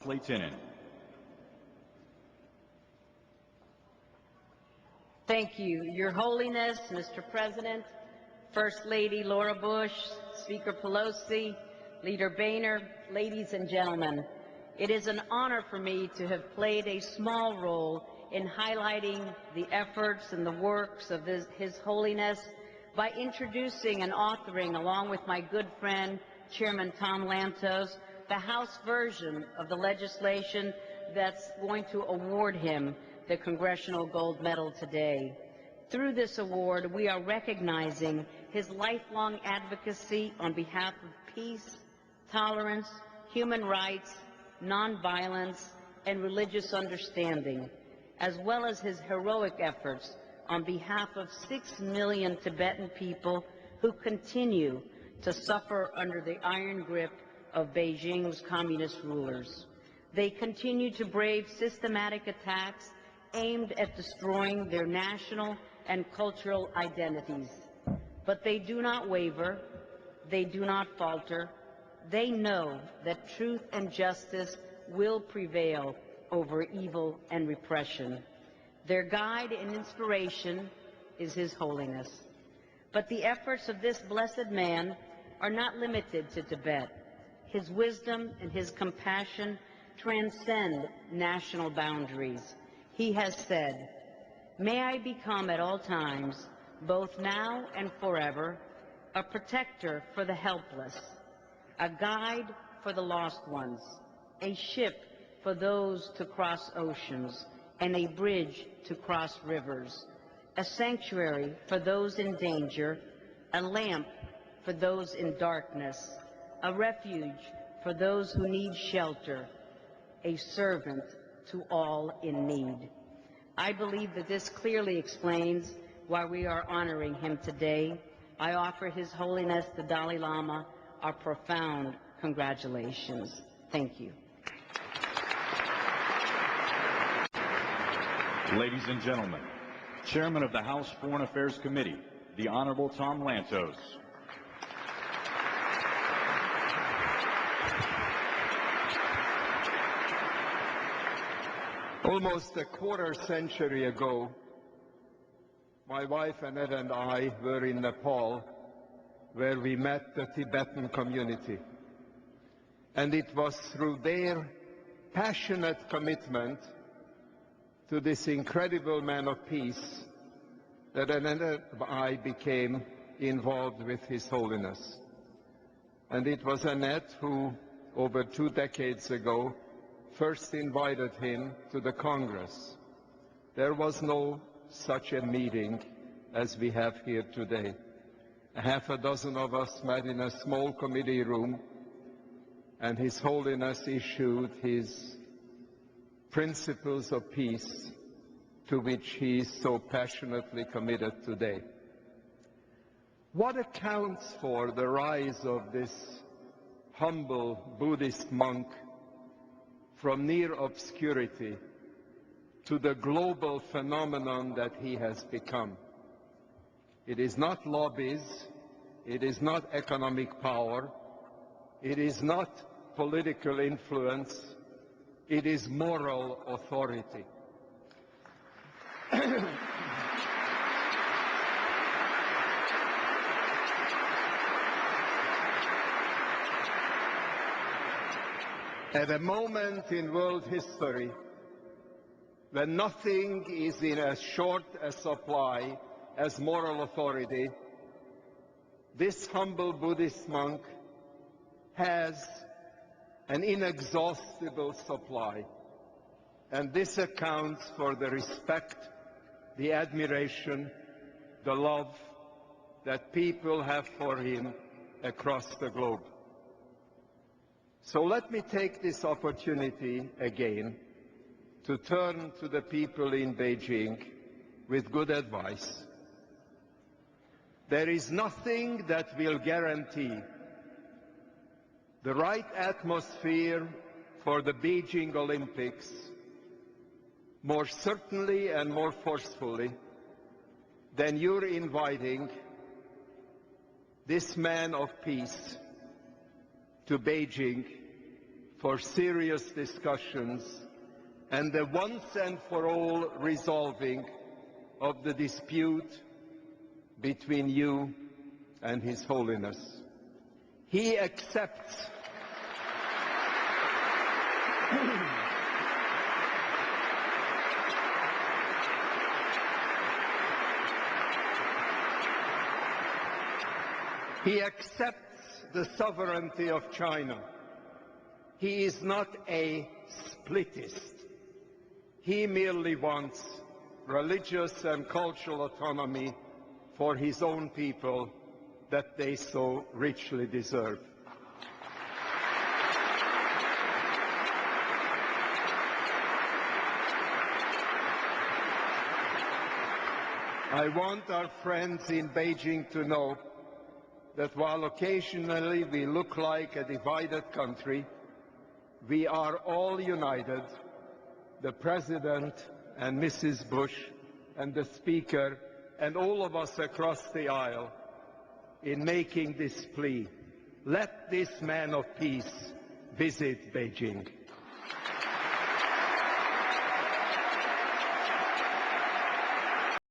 Lieutenant. Thank you, Your Holiness, Mr. President, First Lady Laura Bush, Speaker Pelosi, Leader Boehner, ladies and gentlemen. It is an honor for me to have played a small role in highlighting the efforts and the works of His Holiness by introducing and authoring, along with my good friend, Chairman Tom Lantos, the House version of the legislation that's going to award him the Congressional Gold Medal today. Through this award, we are recognizing his lifelong advocacy on behalf of peace, tolerance, human rights, nonviolence, and religious understanding, as well as his heroic efforts on behalf of 6 million Tibetan people who continue to suffer under the iron grip of Beijing's communist rulers. They continue to brave systematic attacks aimed at destroying their national and cultural identities. But they do not waver, they do not falter. They know that truth and justice will prevail over evil and repression. Their guide and inspiration is His Holiness. But the efforts of this blessed man are not limited to Tibet. His wisdom and his compassion transcend national boundaries. He has said, "May I become at all times, both now and forever, a protector for the helpless, a guide for the lost ones, a ship for those to cross oceans, and a bridge to cross rivers, a sanctuary for those in danger, a lamp for those in darkness, a refuge for those who need shelter, a servant to all in need." I believe that this clearly explains why we are honoring him today. I offer His Holiness the Dalai Lama our profound congratulations. Thank you. Ladies and gentlemen, Chairman of the House Foreign Affairs Committee, the Honorable Tom Lantos. Almost a quarter century ago, my wife Annette and I were in Nepal, where we met the Tibetan community. And it was through their passionate commitment to this incredible man of peace that Annette and I became involved with His Holiness. And it was Annette who, over 2 decades ago, first invited him to the Congress. There was no such a meeting as we have here today. Half a dozen of us met in a small committee room, and His Holiness issued his principles of peace, to which he is so passionately committed today. What accounts for the rise of this humble Buddhist monk from near obscurity to the global phenomenon that he has become? It is not lobbies, it is not economic power, it is not political influence, it is moral authority. At a moment in world history when nothing is in as short a supply as moral authority, this humble Buddhist monk has an inexhaustible supply. And this accounts for the respect, the admiration, the love that people have for him across the globe. So let me take this opportunity again to turn to the people in Beijing with good advice. There is nothing that will guarantee the right atmosphere for the Beijing Olympics more certainly and more forcefully than you're inviting this man of peace to Beijing for serious discussions and the once and for all resolving of the dispute between you and His Holiness. He accepts He accepts the sovereignty of China. He is not a splittist. He merely wants religious and cultural autonomy for his own people that they so richly deserve. I want our friends in Beijing to know that while occasionally we look like a divided country, we are all united, the President and Mrs. Bush and the Speaker and all of us across the aisle, in making this plea. Let this man of peace visit Beijing.